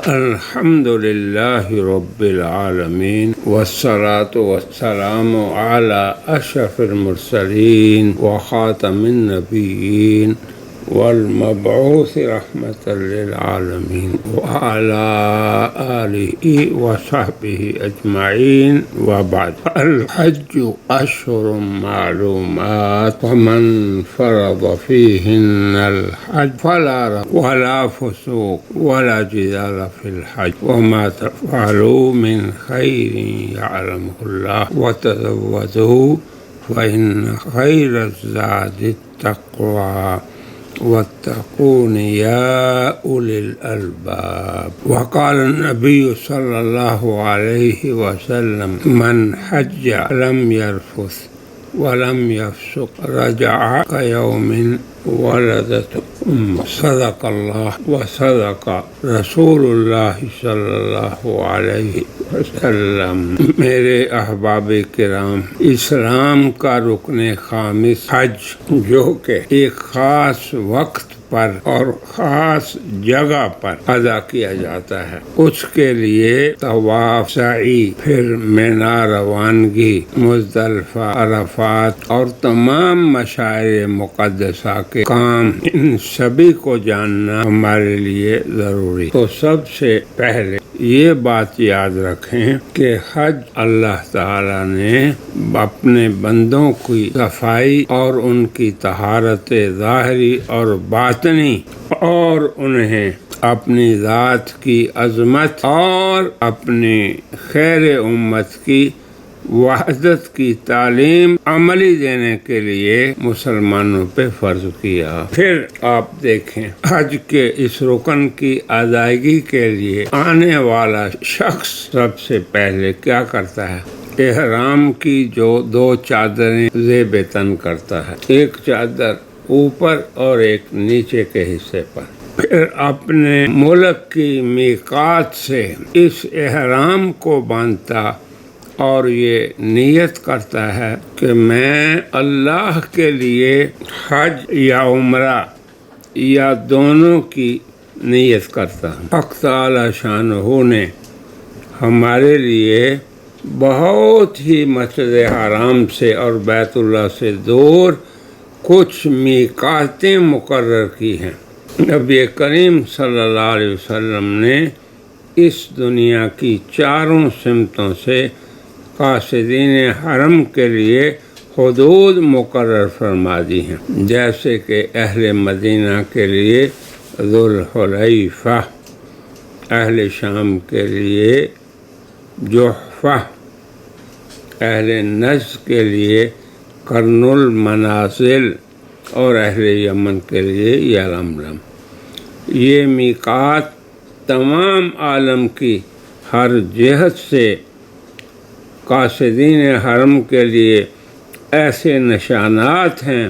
الحمد للہ رب العالمین والصلاة والسلام على اشرف المرسلین وخاتم النبیین والمبعوث رحمة للعالمین وعلى آلہ وصحبہ اجمعین وبعد. الحج اشہر معلومات ومن فرض فیہن الحج فلا رفث ولا فسوق ولا جدال في الحج وما تفعلوا من خير يعلمه الله وتزودوا فإن خير الزاد التقوى واتقون يا أولي الألباب. وقال النبي صلى الله عليه وسلم من حج لم يرفث ولم يفسق رجع كيوم ولدته أمه. صدق الله وصدق رسول اللہ صلی اللہ علیہ وسلم. میرے احباب کرام، اسلام کا رکن خامس حج، جو کہ ایک خاص وقت پر اور خاص جگہ پر ادا کیا جاتا ہے، اس کے لیے طواف، سعی، پھر مینا روانگی، مزدلفہ، عرفات اور تمام مشاعر مقدسہ کے کام، ان سبھی کو جاننا ہمارے لیے ضروری. تو سب سے پہلے یہ بات یاد رکھیں کہ حج اللہ تعالی نے اپنے بندوں کی صفائی اور ان کی طہارت ظاہری اور باطنی اور انہیں اپنی ذات کی عظمت اور اپنی خیر امت کی وحدت کی تعلیم عملی دینے کے لیے مسلمانوں پہ فرض کیا. پھر آپ دیکھیں، حج کے اس رکن کی ادائیگی کے لیے آنے والا شخص سب سے پہلے کیا کرتا ہے؟ احرام کی جو 2 چادریں زیب تن کرتا ہے، ایک چادر اوپر اور ایک نیچے کے حصے پر. پھر اپنے ملک کی میقات سے اس احرام کو باندھتا اور یہ نیت کرتا ہے کہ میں اللہ کے لیے حج یا عمرہ یا دونوں کی نیت کرتا ہوں. حق تعالی شانہ نے ہمارے لیے بہت ہی مسجد حرام سے اور بیت اللہ سے دور کچھ میقاتیں مقرر کی ہیں. نبی کریم صلی اللہ علیہ وسلم نے اس دنیا کی 4 سمتوں سے قاصدین حرم کے لیے حدود مقرر فرما دی ہیں، جیسے کہ اہل مدینہ کے لیے ذوالحلیفہ، اہل شام کے لیے جحفہ، اہل نجد کے لیے قرن المنازل اور اہل یمن کے لیے یلملم. یہ میقات تمام عالم کی ہر جہت سے قاصدین حرم کے لیے ایسے نشانات ہیں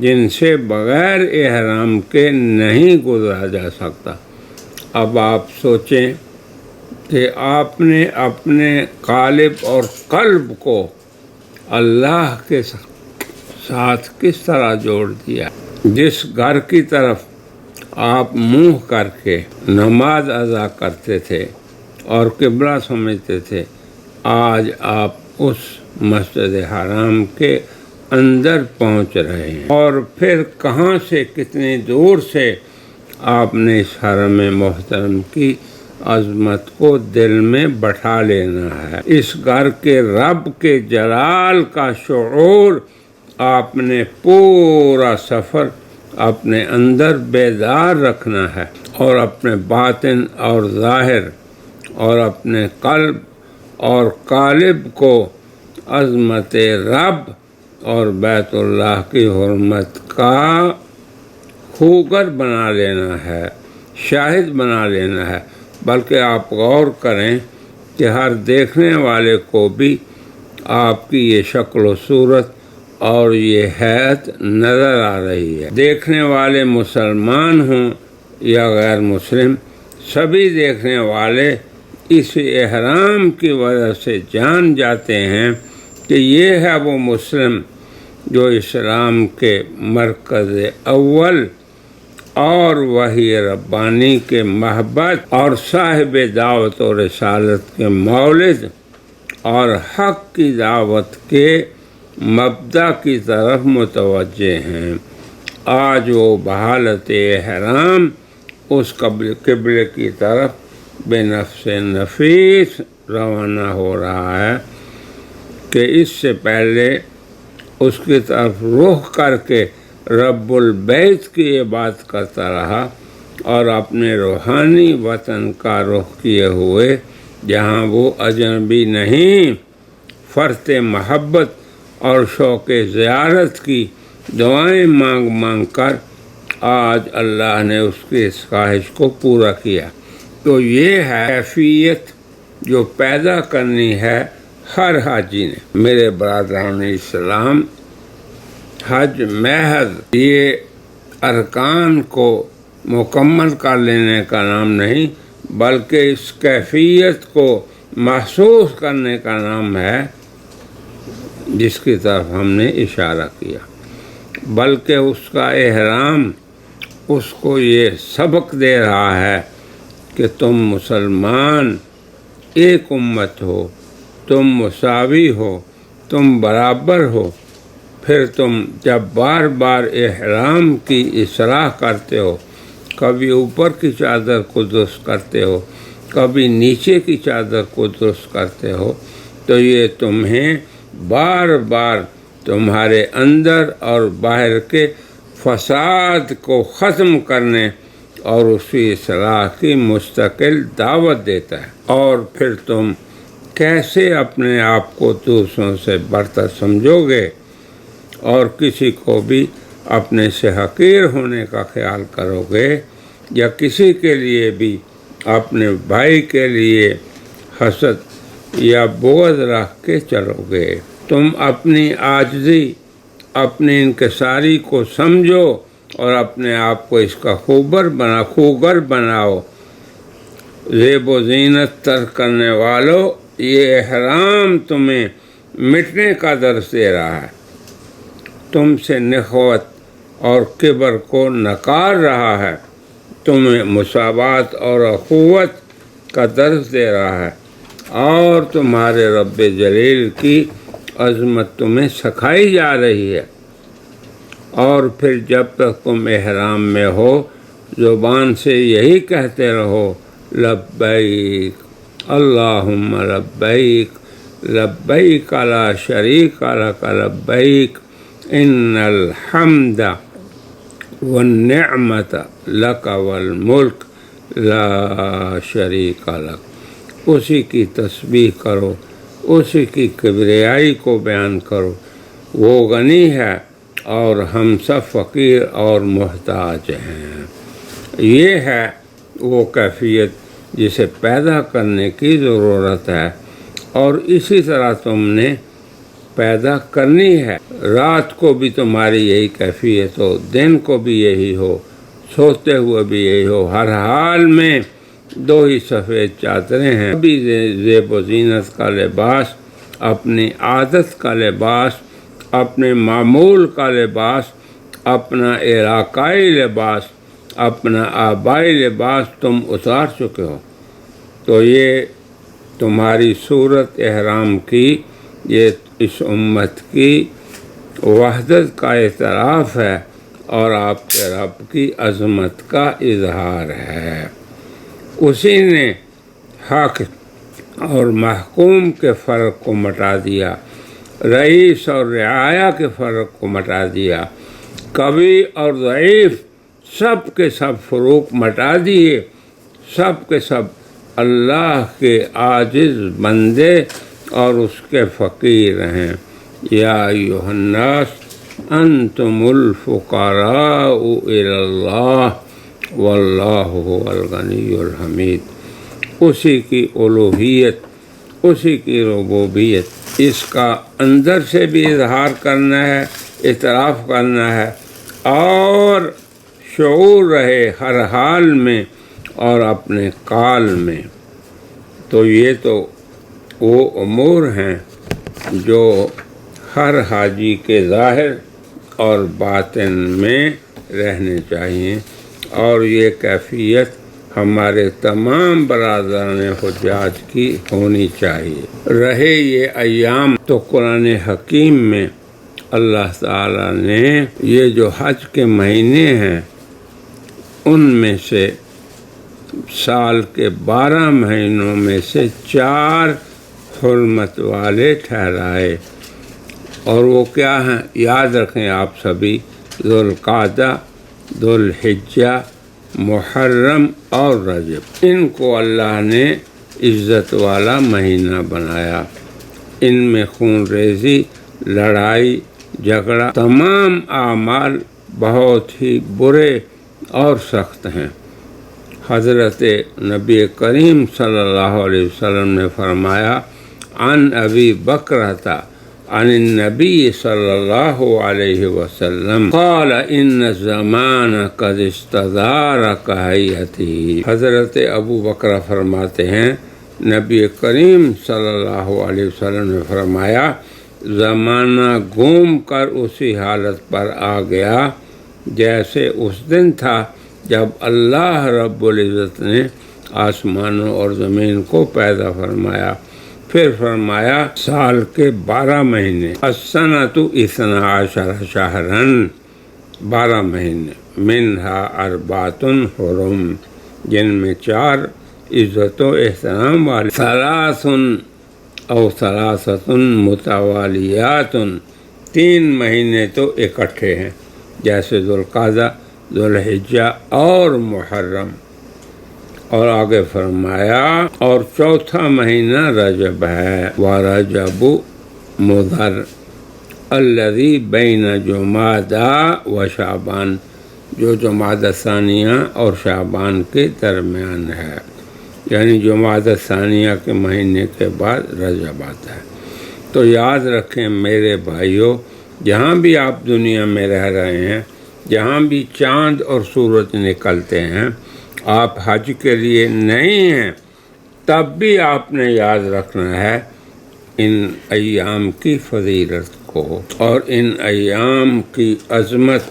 جن سے بغیر احرام کے نہیں گزرا جا سکتا. اب آپ سوچیں کہ آپ نے اپنے قالب اور قلب کو اللہ کے ساتھ کس طرح جوڑ دیا. جس گھر کی طرف آپ منہ کر کے نماز ادا کرتے تھے اور قبلہ سمجھتے تھے، آج آپ اس مسجد حرام کے اندر پہنچ رہے ہیں. اور پھر کہاں سے، کتنی دور سے آپ نے اس حرم محترم کی عظمت کو دل میں بٹھا لینا ہے. اس گھر کے رب کے جلال کا شعور آپ نے پورا سفر اپنے اندر بیدار رکھنا ہے، اور اپنے باطن اور ظاہر اور اپنے قلب اور قالب کو عظمت رب اور بیت اللہ کی حرمت کا خوگر بنا لینا ہے، شاہد بنا لینا ہے. بلکہ آپ غور کریں کہ ہر دیکھنے والے کو بھی آپ کی یہ شکل و صورت اور یہ حیت نظر آ رہی ہے. دیکھنے والے مسلمان ہوں یا غیر مسلم، سبھی دیکھنے والے اس احرام کی وجہ سے جان جاتے ہیں کہ یہ ہے وہ مسلم جو اسلام کے مرکز اول اور وحی ربانی کے محبت اور صاحب دعوت و رسالت کے مولد اور حق کی دعوت کے مبدا کی طرف متوجہ ہیں۔ آج وہ بحالت احرام اس قبلے کی طرف بے نفس نفیس روانہ ہو رہا ہے کہ اس سے پہلے اس کی طرف رخ کر کے رب البیت کی بات کرتا رہا اور اپنے روحانی وطن کا رخ کیے ہوئے جہاں وہ اجنبی نہیں، فرط محبت اور شوق زیارت کی دعائیں مانگ مانگ کر آج اللہ نے اس کی اس خواہش کو پورا کیا۔ تو یہ ہے کیفیت جو پیدا کرنی ہے ہر حاجی نے۔ میرے برادران اسلام، حج محض یہ ارکان کو مکمل کر لینے کا نام نہیں، بلکہ اس کیفیت کو محسوس کرنے کا نام ہے جس کی طرف ہم نے اشارہ کیا، بلکہ اس کا احرام اس کو یہ سبق دے رہا ہے کہ تم مسلمان ایک امت ہو، تم مساوی ہو، تم برابر ہو۔ پھر تم جب بار بار احرام کی اصلاح کرتے ہو، کبھی اوپر کی چادر کو درست کرتے ہو، کبھی نیچے کی چادر کو درست کرتے ہو، تو یہ تمہیں بار بار تمہارے اندر اور باہر کے فساد کو ختم کرنے اور اسی اصلاح کی مستقل دعوت دیتا ہے۔ اور پھر تم کیسے اپنے آپ کو دوسروں سے برتر سمجھو گے اور کسی کو بھی اپنے سے حقیر ہونے کا خیال کرو گے، یا کسی کے لیے بھی اپنے بھائی کے لیے حسد یا بغض رکھ کے چلو گے۔ تم اپنی عاجزی، اپنی انکساری کو سمجھو اور اپنے آپ کو اس کا خوگر بناؤ۔ زیب و زینت ترک کرنے والو، یہ احرام تمہیں مٹنے کا درس دے رہا ہے، تم سے نخوت اور کبر کو نکار رہا ہے، تمہیں مساوات اور اخوت کا درس دے رہا ہے، اور تمہارے رب جلیل کی عظمت تمہیں سکھائی جا رہی ہے۔ اور پھر جب تک تم احرام میں ہو، زبان سے یہی کہتے رہو، لبیک اللہم لبیک، لبیک لا شریک لک لبیک، ان الحمد والنعمت لک والملک لا شریک لک۔ اسی کی تسبیح کرو، اسی کی کبریائی کو بیان کرو، وہ غنی ہے اور ہم سب فقیر اور محتاج ہیں۔ یہ ہے وہ کیفیت جسے پیدا کرنے کی ضرورت ہے، اور اسی طرح تم نے پیدا کرنی ہے۔ رات کو بھی تمہاری یہی کیفیت ہو، دن کو بھی یہی ہو، سوتے ہوئے بھی یہی ہو، ہر حال میں دو ہی سفید چادریں ہیں۔ ابھی زیب و زینت کا لباس، اپنی عادت کا لباس، اپنے معمول کا لباس، اپنا علاقائی لباس، اپنا آبائی لباس تم اتار چکے ہو۔ تو یہ تمہاری صورت احرام کی، یہ اس امت کی وحدت کا اعتراف ہے اور آپ کے رب کی عظمت کا اظہار ہے۔ اسی نے حق اور محکوم کے فرق کو مٹا دیا، رئیس اور رعایا کے فرق کو مٹا دیا، قوی اور ضعیف سب کے سب فروق مٹا دیے، سب کے سب اللہ کے عاجز بندے اور اس کے فقیر ہیں۔ یا ایھا الناس انتم الفقراء الی اللہ واللہ هو الغنی الحمید۔ اسی کی الوہیت، اسی کی ربوبیت، اس کا اندر سے بھی اظہار کرنا ہے، اعتراف کرنا ہے، اور شعور رہے ہر حال میں اور اپنے قال میں۔ تو یہ تو وہ امور ہیں جو ہر حاجی کے ظاہر اور باطن میں رہنے چاہیے، اور یہ کیفیت ہمارے تمام برادران حجاج کی ہونی چاہیے۔ رہے یہ ایام تو قرآن حکیم میں اللہ تعالیٰ نے یہ جو حج کے مہینے ہیں ان میں سے سال کے 12 مہینوں میں سے 4 حرمت والے ٹھہرائے، اور وہ کیا ہیں؟ یاد رکھیں آپ سبھی، ذوالقعدہ، ذوالحجہ، محرم اور رجب۔ ان کو اللہ نے عزت والا مہینہ بنایا۔ ان میں خون ریزی، لڑائی جھگڑا، تمام اعمال بہت ہی برے اور سخت ہیں۔ حضرت نبی کریم صلی اللہ علیہ وسلم نے فرمایا، عن ابی بکرۃ عن النبی صلی اللہ علیہ وسلم قال ان الزمان قد استدار کہیتی۔ حضرت ابو بکر فرماتے ہیں نبی کریم صلی اللہ علیہ وسلم نے فرمایا، زمانہ گھوم کر اسی حالت پر آ گیا جیسے اس دن تھا جب اللہ رب العزت نے آسمانوں اور زمین کو پیدا فرمایا۔ پھر فرمایا سال کے 12 مہینے، السنۃ 12 شہرا، 12 مہینے، منہا 4 حرم، جن میں 4 عزت و احترام والے، 3 او 3 متوالیات، 3 مہینے تو اکٹھے ہیں جیسے ذوالقعدہ، ذوالحجہ اور محرم۔ اور آگے فرمایا اور 4تھا مہینہ رجب ہے، ورجب مضر الذی بین جمادی و شعبان، جو جمادی ثانیہ اور شعبان کے درمیان ہے، یعنی جمادی ثانیہ کے مہینے کے بعد رجب آتا ہے۔ تو یاد رکھیں میرے بھائیوں، جہاں بھی آپ دنیا میں رہ رہے ہیں، جہاں بھی چاند اور سورج نکلتے ہیں، آپ حج کے لیے نہیں ہیں، تب بھی آپ نے یاد رکھنا ہے ان ایام کی فضیلت کو، اور ان ایام کی عظمت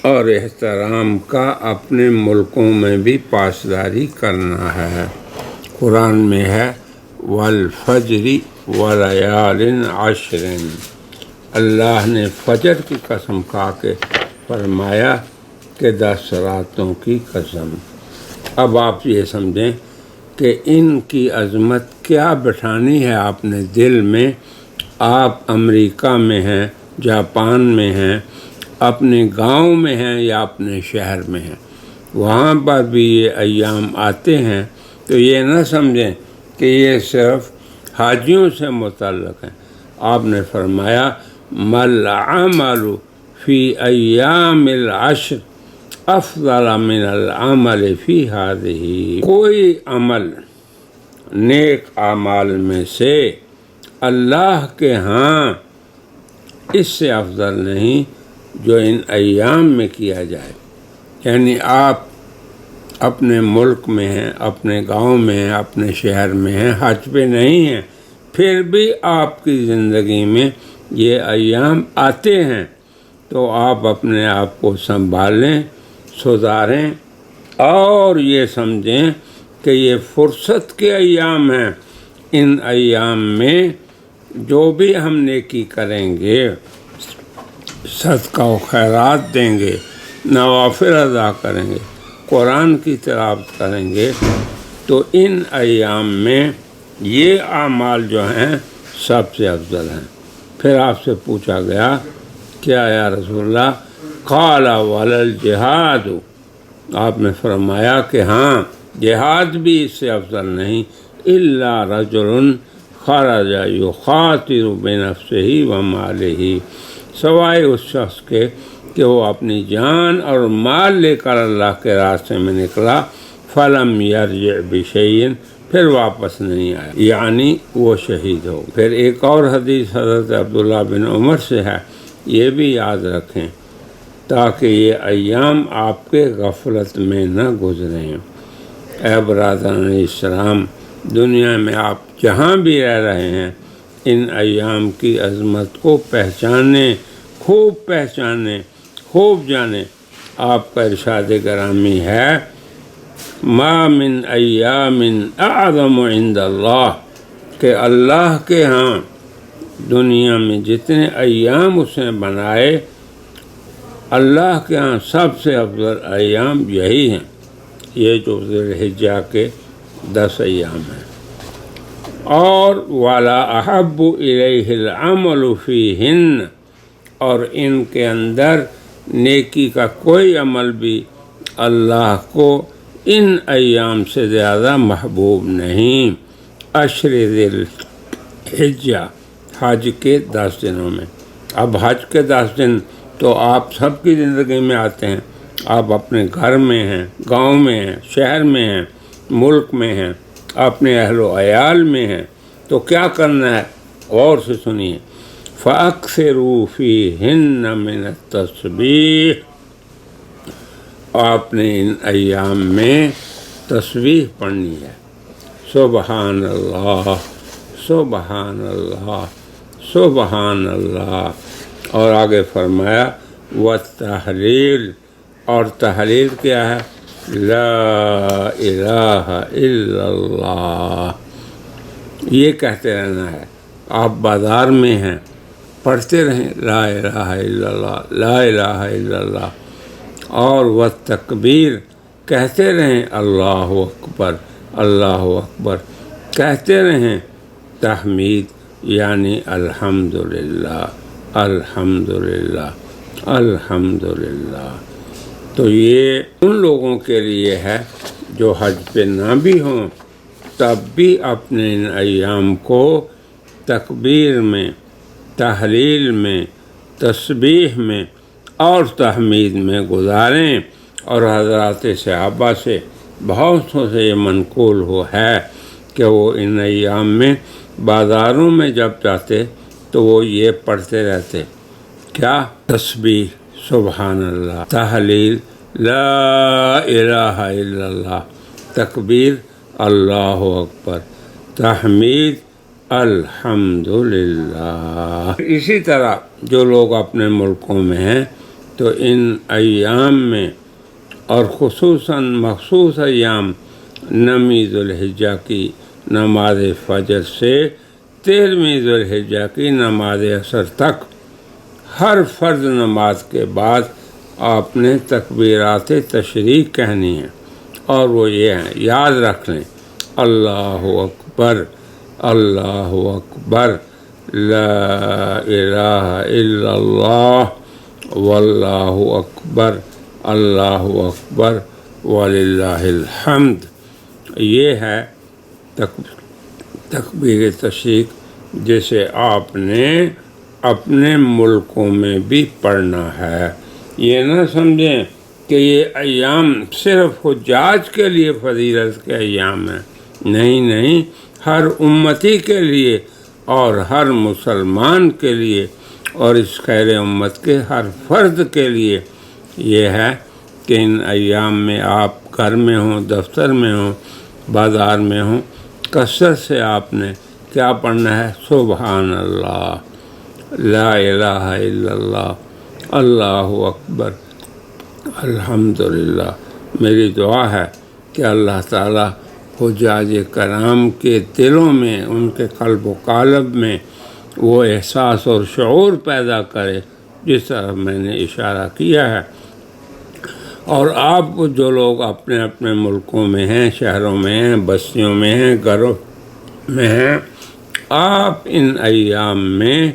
اور احترام کا اپنے ملکوں میں بھی پاسداری کرنا ہے۔ قرآن میں ہے والفجر ولیال عشر، اللہ نے فجر کی قسم کھا کے فرمایا کہ 10 راتوں کی قسم۔ اب آپ یہ سمجھیں کہ ان کی عظمت کیا بٹھانی ہے آپ نے دل میں۔ آپ امریکہ میں ہیں، جاپان میں ہیں، اپنے گاؤں میں ہیں یا اپنے شہر میں ہیں، وہاں پر بھی یہ ایام آتے ہیں، تو یہ نہ سمجھیں کہ یہ صرف حاجیوں سے متعلق ہیں۔ آپ نے فرمایا مل عمل فی ایام العشر افضل من العمل فی ہذہ، کوئی عمل نیک اعمال میں سے اللہ کے ہاں اس سے افضل نہیں جو ان ایام میں کیا جائے۔ یعنی آپ اپنے ملک میں ہیں، اپنے گاؤں میں ہیں، اپنے شہر میں ہیں، حج پہ نہیں ہیں، پھر بھی آپ کی زندگی میں یہ ایام آتے ہیں، تو آپ اپنے آپ کو سنبھالیں، سدھاریں، اور یہ سمجھیں کہ یہ فرصت کے ایام ہیں۔ ان ایام میں جو بھی ہم نیکی کریں گے، صدقہ و خیرات دیں گے، نوافل ادا کریں گے، قرآن کی تلاوت کریں گے، تو ان ایام میں یہ اعمال جو ہیں سب سے افضل ہیں۔ پھر آپ سے پوچھا گیا کیا یا رسول اللہ؟ قال وللجہاد، آپ نے فرمایا کہ ہاں جہاد بھی اس سے افضل نہیں، الا رجل خرج یخاطر بنفسہ ومالہ، سوائے اس شخص کے کہ وہ اپنی جان اور مال لے کر اللہ کے راستے میں نکلا، فلم یرجع بشیء، پھر واپس نہیں آیا، یعنی وہ شہید ہو۔ پھر ایک اور حدیث حضرت عبداللہ بن عمر سے ہے، یہ بھی یاد رکھیں تاکہ یہ ایام آپ کے غفلت میں نہ گزریں۔ اے برادران اسلام، دنیا میں آپ جہاں بھی رہ رہے ہیں، ان ایام کی عظمت کو پہچانیں، خوب جانیں، آپ کا ارشاد گرامی ہے ما من ایام اعظم عند اللہ، کہ اللہ کے ہاں دنیا میں جتنے ایام اس نے بنائے، اللہ کے ہاں سب سے افضل ایام یہی ہیں، یہ جو ذی الحجہ کے 10 ایام ہیں۔ اور وَلَا أَحَبُّ إِلَيْهِ الْعَمَلُ فِيهِنَّ، اور ان کے اندر نیکی کا کوئی عمل بھی اللہ کو ان ایام سے زیادہ محبوب نہیں۔ عشر ذی الحجہ، حج کے 10 دنوں میں۔ اب حج کے 10 دن تو آپ سب کی زندگی میں آتے ہیں، آپ اپنے گھر میں ہیں، گاؤں میں ہیں، شہر میں ہیں، ملک میں ہیں، اپنے اہل و عیال میں ہیں، تو کیا کرنا ہے؟ غور سے سنیے۔ فَأَكْثِرُوا فِيهِنَّ مِنَ التَّسْبِيحِ، آپ نے ان ایام میں تسبیح پڑھنی ہے، سبحان اللہ سبحان اللہ سبحان اللہ، اور آگے فرمایا والتحلیل، اور تحلیل کیا ہے؟ لا الہ الا اللہ، یہ کہتے رہنا ہے۔ آپ بازار میں ہیں، پڑھتے رہیں لا الہ الا اللہ لا الہ الا اللہ، اور والتکبیر، کہتے رہیں اللہ اکبر اللہ اکبر، کہتے رہیں تحمید یعنی الحمدللہ الحمدللہ الحمدللہ۔ تو یہ ان لوگوں کے لیے ہے جو حج پہ نہ بھی ہوں، تب بھی اپنے ان ایام کو تکبیر میں، تحلیل میں، تسبیح میں اور تحمید میں گزاریں۔ اور حضرات صحابہ سے بہتوں سے یہ منقول ہے کہ وہ ان ایام میں بازاروں میں جب جاتے تو وہ یہ پڑھتے رہتے، کیا؟ تسبیح سبحان اللہ، تحلیل لا الہ الا اللہ، تکبیر اللہ اکبر، تحمید الحمدللہ۔ اسی طرح جو لوگ اپنے ملکوں میں ہیں تو ان ایام میں، اور خصوصاً مخصوص ایام 9 ذی الحجہ کی نماز فجر سے 13 ذی الحجہ کی نماز عصر تک، ہر فرض نماز کے بعد آپ نے تکبیرات تشریق کہنی ہیں، اور وہ یہ ہیں، یاد رکھ لیں، اللہ اکبر اللہ اکبر، لا الہ الا اللہ، واللہ اکبر اللہ اکبر وللہ الحمد۔ یہ ہے تکبیر تشریق، جسے آپ نے اپنے ملکوں میں بھی پڑھنا ہے۔ یہ نہ سمجھیں کہ یہ ایام صرف حجاج کے لیے فضیلت کے ایام ہیں، نہیں، ہر امتی کے لیے اور ہر مسلمان کے لیے، اور اس خیر امت کے ہر فرد کے لیے یہ ہے کہ ان ایام میں آپ گھر میں ہوں، دفتر میں ہوں، بازار میں ہوں، کثرت سے آپ نے کیا پڑھنا ہے؟ سبحان اللہ، لا الہ الا اللہ، اللہ اکبر، الحمدللہ۔ میری دعا ہے کہ اللہ تعالیٰ حجاج کرام کے دلوں میں، ان کے قلب و قالب میں وہ احساس اور شعور پیدا کرے جس طرح میں نے اشارہ کیا ہے۔ اور آپ جو لوگ اپنے اپنے ملکوں میں ہیں، شہروں میں ہیں، بستیوں میں ہیں، گھروں میں ہیں، آپ ان ایام میں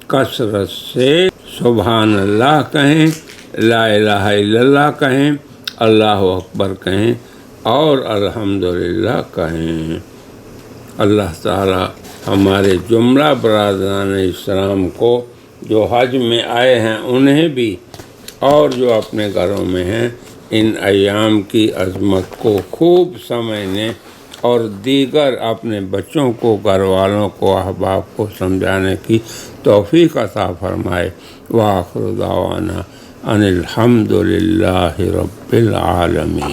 کثرت سے سبحان اللہ کہیں، لا الہ الا اللہ کہیں، اللہ اکبر کہیں، اور الحمدللہ کہیں۔ اللہ تعالی ہمارے جملہ برادران اسلام کو جو حج میں آئے ہیں انہیں بھی، اور جو اپنے گھروں میں ہیں، ان ایام کی عظمت کو خوب سمجھنے اور دیگر اپنے بچوں کو، گھر والوں کو، احباب کو سمجھانے کی توفیق عطا فرمائے۔ وآخر دعوانا ان الحمد للہ رب العالمین۔